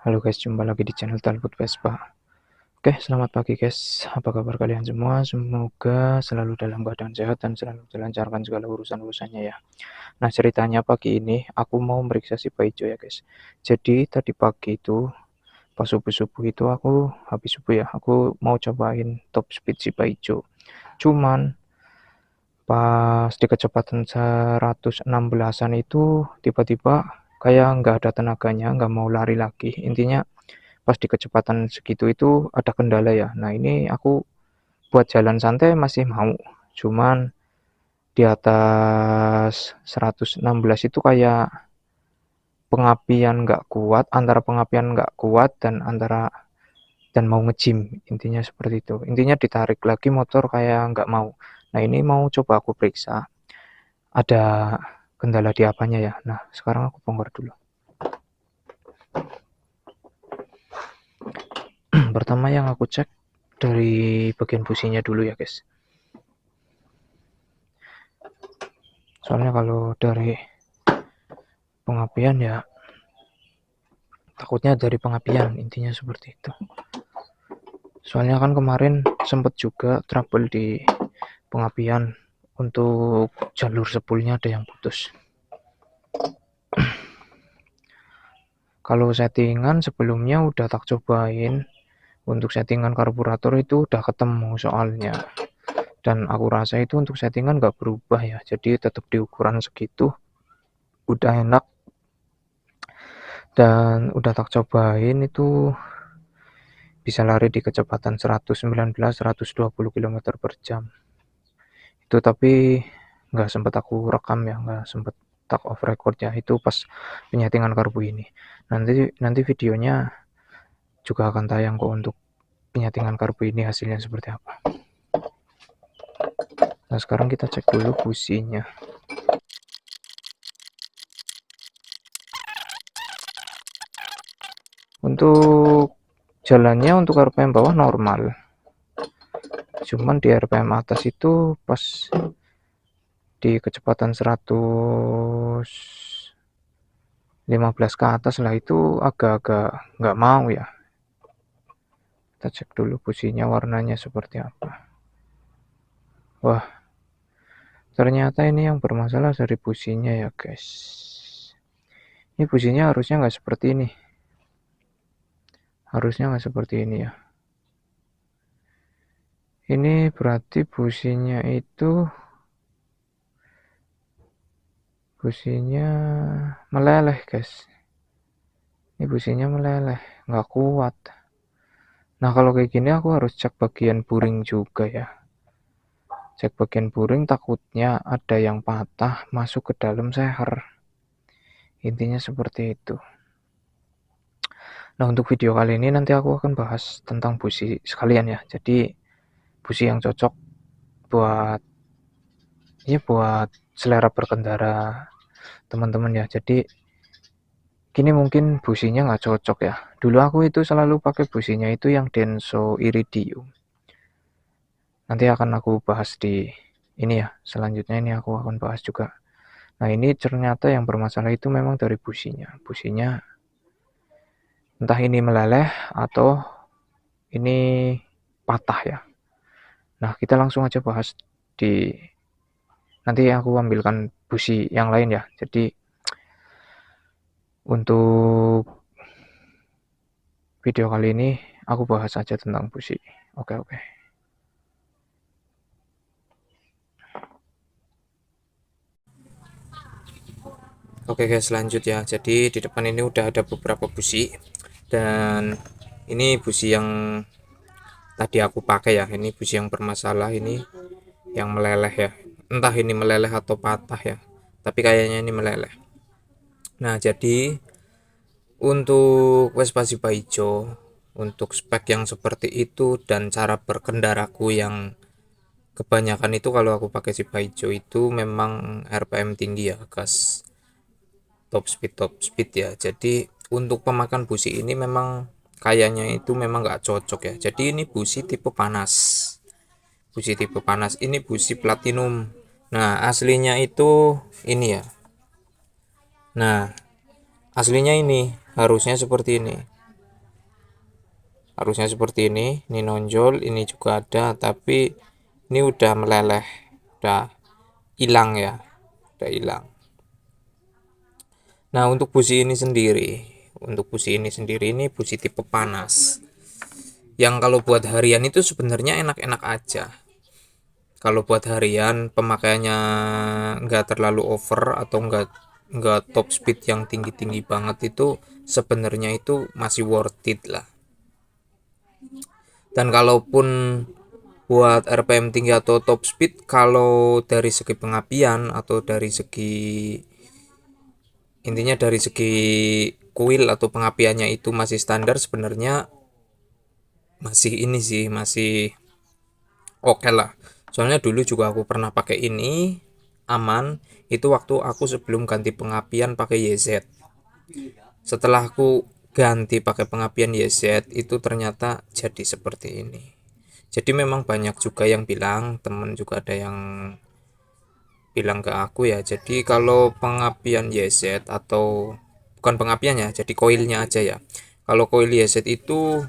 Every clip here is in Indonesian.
Halo guys, jumpa lagi di channel Talbot Vespa. Oke, selamat pagi guys. Apa kabar kalian semua? Semoga selalu dalam keadaan sehat dan selalu dilancarkan segala urusan-urusannya ya. Nah, ceritanya pagi ini aku mau meriksa si Baijo ya guys. Jadi tadi pagi itu pas subuh-subuh itu aku habis subuh ya, aku mau cobain top speed si Baijo. Cuman pas di kecepatan 116-an itu tiba-tiba kayak nggak ada tenaganya, nggak mau lari lagi. Intinya pas di kecepatan segitu itu ada kendala ya. Nah, ini aku buat jalan santai masih mau. Cuman di atas 116 itu kayak pengapian nggak kuat, antara pengapian nggak kuat dan mau nge-gym. Intinya seperti itu. Intinya ditarik lagi motor kayak nggak mau. Nah, ini mau coba aku periksa. Ada kendala di apanya ya. Nah, sekarang aku bongkar dulu. Pertama yang aku cek dari bagian businya dulu ya guys. Soalnya kalau dari pengapian ya takutnya dari pengapian, intinya seperti itu. Soalnya kan kemarin sempet juga trouble di pengapian, untuk jalur sepulnya ada yang putus. Kalau settingan sebelumnya udah tak cobain, untuk settingan karburator itu udah ketemu soalnya, dan aku rasa itu untuk settingan gak berubah ya, jadi tetap di ukuran segitu udah enak. Dan udah tak cobain itu bisa lari di kecepatan 119-120 km per jam. Itu tapi nggak sempat aku rekam ya, nggak sempat tak off record ya, itu pas penyetingan karbu ini. Nanti videonya juga akan tayang kok untuk penyetingan karbu ini hasilnya seperti apa. Nah, sekarang kita cek dulu businya. Untuk jalannya untuk RPM bawah normal, cuman di RPM atas itu pas di kecepatan 115 ke atas lah itu agak-agak nggak mau ya. Kita cek dulu businya warnanya seperti apa. Wah, ternyata ini yang bermasalah dari businya ya guys. Ini businya harusnya nggak seperti ini. Harusnya nggak seperti ini ya. Ini berarti businya meleleh guys. Ini businya meleleh, nggak kuat. Nah, kalau kayak gini aku harus cek bagian buring juga ya. Cek bagian buring, takutnya ada yang patah masuk ke dalam seher. Intinya seperti itu. Nah, untuk video kali ini nanti aku akan bahas tentang busi sekalian ya. Jadi busi yang cocok buat buat selera berkendara teman-teman ya. Jadi kini mungkin businya nggak cocok ya. Dulu aku itu selalu pakai businya itu yang Denso Iridium. Nanti akan aku bahas di ini ya. Selanjutnya ini aku akan bahas juga. Nah, ini ternyata yang bermasalah itu memang dari businya. Businya entah ini meleleh atau ini patah ya. Nah, kita langsung aja bahas di nanti aku ambilkan busi yang lain ya. Jadi untuk video kali ini aku bahas aja tentang busi. Oke, oke. Oke guys, lanjut ya. Jadi di depan ini udah ada beberapa busi, dan ini busi yang tadi aku pakai ya. Ini busi yang bermasalah, ini yang meleleh ya. Entah ini meleleh atau patah ya. Tapi kayaknya ini meleleh. Nah, jadi untuk Vespa Baijo, untuk spek yang seperti itu dan cara berkendaraku yang kebanyakan itu kalau aku pakai Baijo itu memang RPM tinggi ya, gas top speed ya. Jadi untuk pemakan busi ini memang kayaknya itu memang nggak cocok ya. Jadi ini busi tipe panas. Busi tipe panas ini busi platinum. Nah, aslinya itu ini ya. Nah, aslinya ini harusnya seperti ini. Harusnya seperti ini nonjol, ini juga ada, tapi ini udah meleleh, udah hilang ya, udah hilang. Nah, untuk busi ini sendiri ini busi tipe panas. Yang kalau buat harian itu sebenarnya enak-enak aja. Kalau buat harian pemakaiannya nggak terlalu over atau nggak top speed yang tinggi-tinggi banget, itu sebenarnya itu masih worth it lah. Dan kalaupun buat RPM tinggi atau top speed, kalau dari segi pengapian atau dari segi intinya dari segi kuil atau pengapiannya itu masih standar, sebenarnya masih ini sih, masih oke lah. Soalnya dulu juga aku pernah pakai ini, aman. Itu waktu aku sebelum ganti pengapian pakai YZ. Setelah aku ganti pakai pengapian YZ, itu ternyata jadi seperti ini. Jadi memang banyak juga yang bilang, temen juga ada yang bilang ke aku ya. Jadi kalau pengapian YZ atau bukan pengapian ya, jadi koilnya aja ya. Kalau koil YZ itu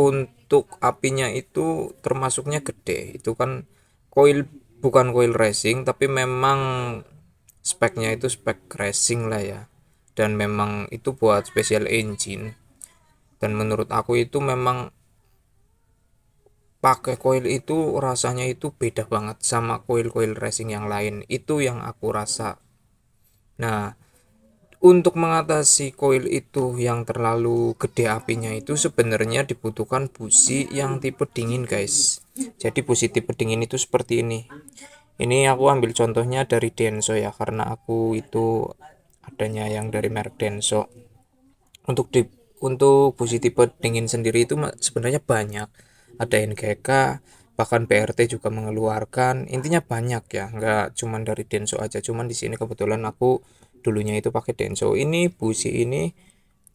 untuk apinya itu termasuknya gede. Itu kan koil, bukan koil racing, tapi memang speknya itu spek racing lah ya. Dan memang itu buat special engine. Dan menurut aku itu memang pakai koil itu rasanya itu beda banget sama koil-koil racing yang lain. Itu yang aku rasa. Nah, untuk mengatasi koil itu yang terlalu gede apinya itu sebenarnya dibutuhkan busi yang tipe dingin, guys. Jadi busi tipe dingin itu seperti ini. Ini aku ambil contohnya dari Denso ya, karena aku itu adanya yang dari merek Denso. Untuk busi tipe dingin sendiri itu sebenarnya banyak. Ada NGK, bahkan PRT juga mengeluarkan. Intinya banyak ya, nggak cuman dari Denso aja. Cuman di sini kebetulan aku dulunya itu pakai Denso. Ini busi ini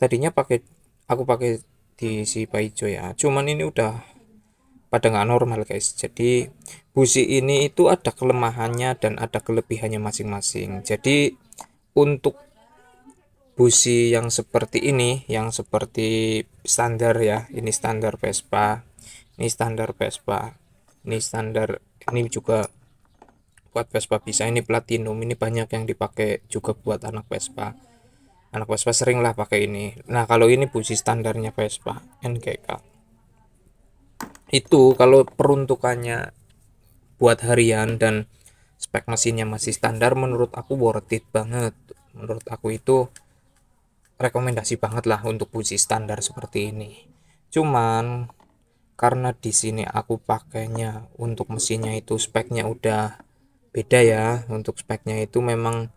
tadinya aku pakai di si Paijo ya. Cuman ini udah pada nggak normal, guys. Jadi busi ini itu ada kelemahannya dan ada kelebihannya masing-masing. Jadi untuk busi yang seperti ini, yang seperti standar ya, ini standar Vespa, ini standar Vespa, ini standar, ini juga buat Vespa bisa, ini platinum, ini banyak yang dipakai juga buat anak Vespa. Anak Vespa sering lah pakai ini. Nah, kalau ini busi standarnya Vespa NGK, itu kalau peruntukannya buat harian dan spek mesinnya masih standar, menurut aku worth it banget. Menurut aku itu rekomendasi banget lah untuk busi standar seperti ini. Cuman karena di sini aku pakainya untuk mesinnya itu speknya udah beda ya. Untuk speknya itu memang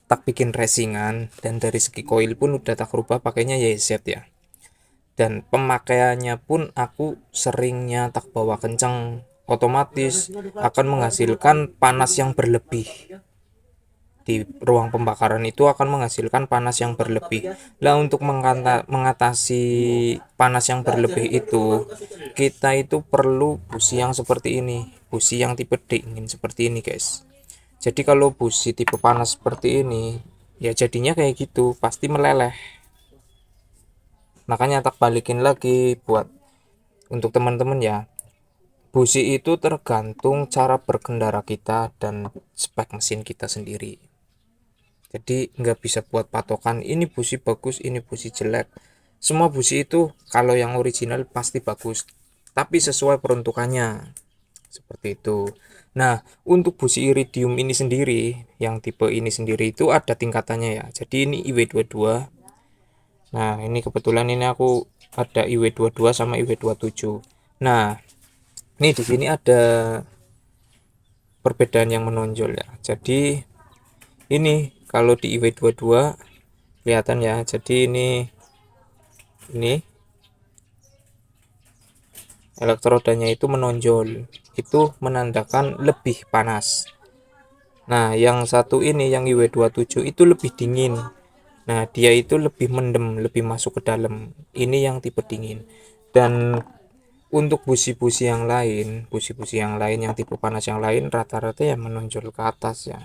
tak bikin racingan, dan dari segi koil pun udah tak rubah pakainya YZ ya. Dan pemakaiannya pun aku seringnya tak bawa kencang, otomatis akan menghasilkan panas yang berlebih. Di ruang pembakaran itu akan menghasilkan panas yang berlebih. Nah, untuk mengatasi panas yang berlebih itu, kita itu perlu busi yang seperti ini, busi yang tipe dingin seperti ini, guys. Jadi kalau busi tipe panas seperti ini, ya jadinya kayak gitu, pasti meleleh. Makanya tak balikin lagi buat untuk teman-teman ya. Busi itu tergantung cara berkendara kita dan spek mesin kita sendiri. Jadi nggak bisa buat patokan ini busi bagus, ini busi jelek. Semua busi itu kalau yang original pasti bagus, tapi sesuai peruntukannya, seperti itu. Nah, untuk busi iridium ini sendiri, yang tipe ini sendiri itu ada tingkatannya ya. Jadi ini IW22. Nah, ini kebetulan ini aku ada IW22 sama IW27. Nah, ini di sini ada perbedaan yang menonjol ya. Jadi ini kalau di IW22 kelihatan ya. Jadi ini elektrodanya itu menonjol. Itu menandakan lebih panas. Nah, yang satu ini yang IW27 itu lebih dingin. Nah, dia itu lebih mendem, lebih masuk ke dalam. Ini yang tipe dingin. Dan untuk busi-busi yang lain, busi-busi yang lain yang tipe panas yang lain rata-rata ya menonjol ke atas ya.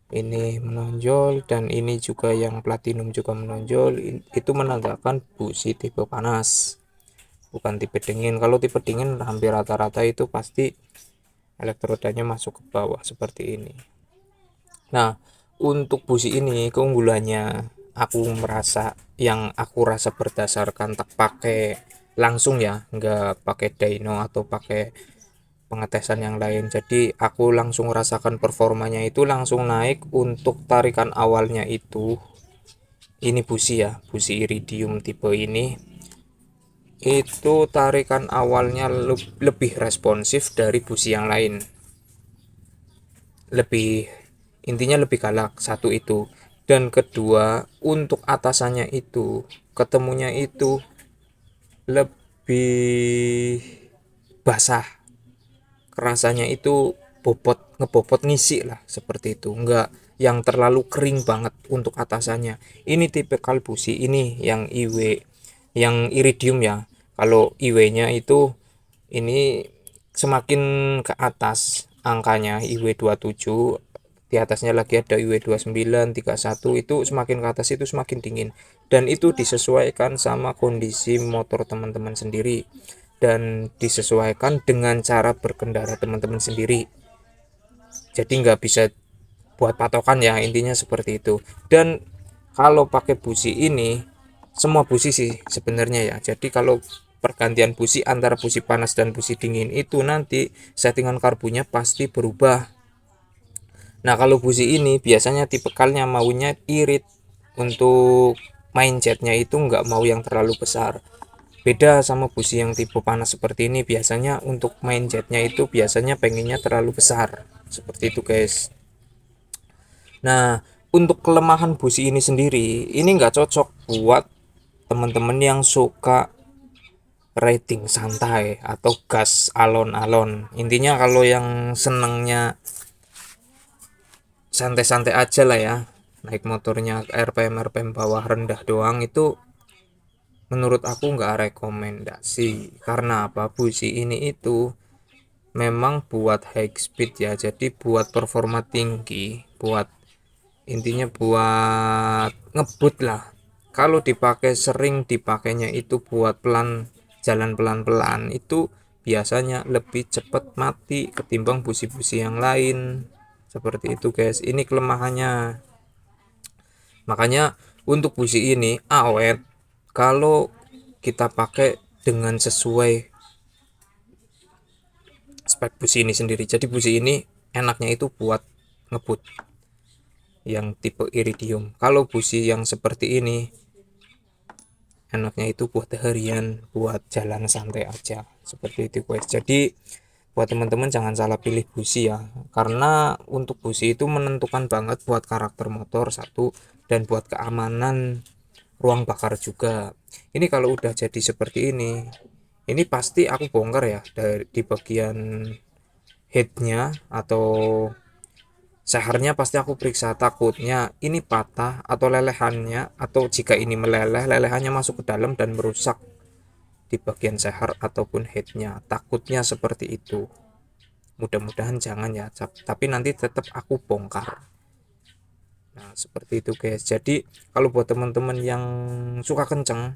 ini menonjol, dan ini juga yang platinum juga menonjol. Itu menandakan busi tipe panas, bukan tipe dingin. Kalau tipe dingin hampir rata-rata itu pasti elektrodanya masuk ke bawah seperti ini. Nah, untuk busi ini keunggulannya, aku merasa, yang aku rasa berdasarkan tak pakai langsung ya, nggak pakai dyno atau pakai pengetesan yang lain. Jadi aku langsung rasakan performanya itu langsung naik. Untuk tarikan awalnya itu, ini busi ya, busi iridium tipe ini, itu tarikan awalnya lebih responsif dari busi yang lain, lebih, intinya lebih galak, satu itu. Dan kedua, untuk atasannya itu ketemunya itu lebih basah, rasanya itu bobot, ngebobot ngisi lah, seperti itu, enggak yang terlalu kering banget untuk atasannya. Ini tipe kalbusi ini yang IW, yang iridium ya. Kalau IW nya itu, ini semakin ke atas angkanya IW 27, di atasnya lagi ada IW 29, 31, itu semakin ke atas itu semakin dingin. Dan itu disesuaikan sama kondisi motor teman-teman sendiri, dan disesuaikan dengan cara berkendara teman-teman sendiri. Jadi nggak bisa buat patokan ya, intinya seperti itu. Dan kalau pakai busi ini, semua busi sih sebenarnya ya. Jadi kalau pergantian busi antara busi panas dan busi dingin itu nanti settingan karbunya pasti berubah. Nah, kalau busi ini biasanya tipikalnya maunya irit, untuk main jetnya itu nggak mau yang terlalu besar. Beda sama busi yang tipe panas seperti ini, biasanya untuk main jetnya itu biasanya pengennya terlalu besar. Seperti itu guys. Nah, untuk kelemahan busi ini sendiri, ini nggak cocok buat teman-teman yang suka rating santai atau gas alon-alon. Intinya kalau yang senengnya santai-santai aja lah ya, naik motornya RPM bawah rendah doang, itu menurut aku nggak rekomendasi. Karena apa? Busi ini itu memang buat high speed ya, jadi buat performa tinggi, buat, intinya buat ngebut lah. Kalau dipakai sering, dipakainya itu buat pelan, jalan pelan-pelan, itu biasanya lebih cepat mati ketimbang busi-busi yang lain. Seperti itu guys, ini kelemahannya. Makanya untuk busi ini awet kalau kita pakai dengan sesuai spek busi ini sendiri. Jadi busi ini enaknya itu buat ngebut yang tipe iridium. Kalau busi yang seperti ini enaknya itu buat harian, buat jalan santai aja, seperti itu guys. Jadi buat teman-teman jangan salah pilih busi ya, karena untuk busi itu menentukan banget buat karakter motor satu, dan buat keamanan ruang bakar juga. Ini kalau udah jadi seperti ini pasti aku bongkar ya, dari di bagian headnya atau sehernya pasti aku periksa, takutnya ini patah atau lelehannya, atau jika ini meleleh, lelehannya masuk ke dalam dan merusak di bagian seher ataupun headnya. Takutnya seperti itu. Mudah-mudahan jangan ya, tapi nanti tetap aku bongkar. Nah, seperti itu guys. Jadi kalau buat teman-teman yang suka kenceng,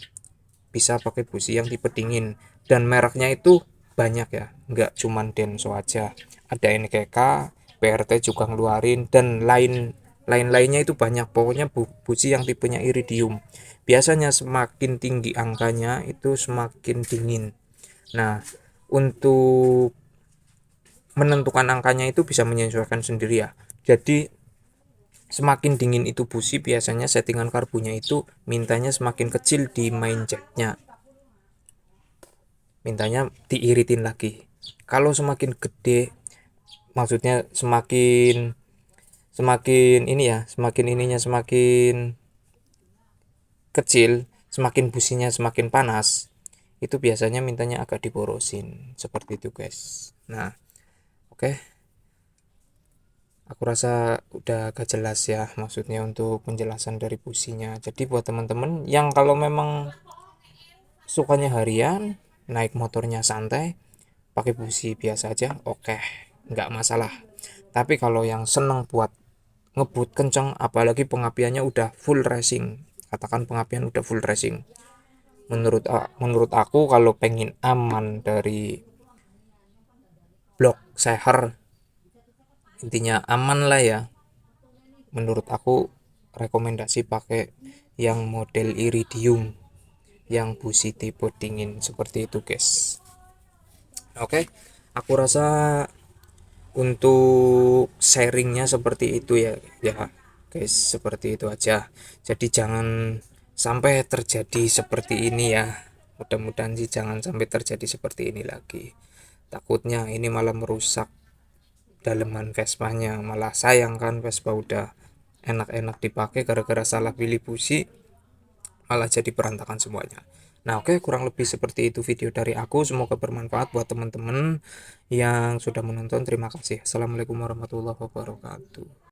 bisa pakai busi yang tipe dingin, dan mereknya itu banyak ya, nggak cuman Denso aja, ada NKK, PRT juga ngeluarin, dan lain-lainnya itu banyak. Pokoknya busi yang tipenya iridium biasanya semakin tinggi angkanya itu semakin dingin. Nah, untuk menentukan angkanya itu bisa menyesuaikan sendiri ya. Jadi semakin dingin itu busi, biasanya settingan karbunya itu mintanya semakin kecil di main jacknya, mintanya diiritin lagi. Kalau semakin gede, maksudnya semakin semakin ini ya, semakin ininya semakin kecil, semakin businya semakin panas, itu biasanya mintanya agak diborosin, seperti itu guys. Nah, oke, aku rasa udah agak jelas ya, maksudnya untuk penjelasan dari businya. Jadi buat teman-teman yang kalau memang sukanya harian, naik motornya santai, pakai busi biasa aja, oke, nggak masalah. Tapi kalau yang seneng buat ngebut kenceng, apalagi pengapiannya udah full racing. Katakan pengapian udah full racing, menurut aku kalau pengen aman dari blok seher, intinya aman lah ya, menurut aku rekomendasi pakai yang model iridium, yang busi tipe dingin seperti itu guys. Oke, aku rasa untuk sharingnya seperti itu ya, ya guys, seperti itu aja. Jadi jangan sampai terjadi seperti ini ya, mudah-mudahan sih jangan sampai terjadi seperti ini lagi. Takutnya ini malah merusak daleman Vespanya, malah sayang kan Vespa udah enak-enak dipakai, gara-gara salah pilih busi malah jadi berantakan semuanya. Nah, oke, kurang lebih seperti itu video dari aku. Semoga bermanfaat buat teman-teman yang sudah menonton. Terima kasih. Assalamualaikum warahmatullahi wabarakatuh.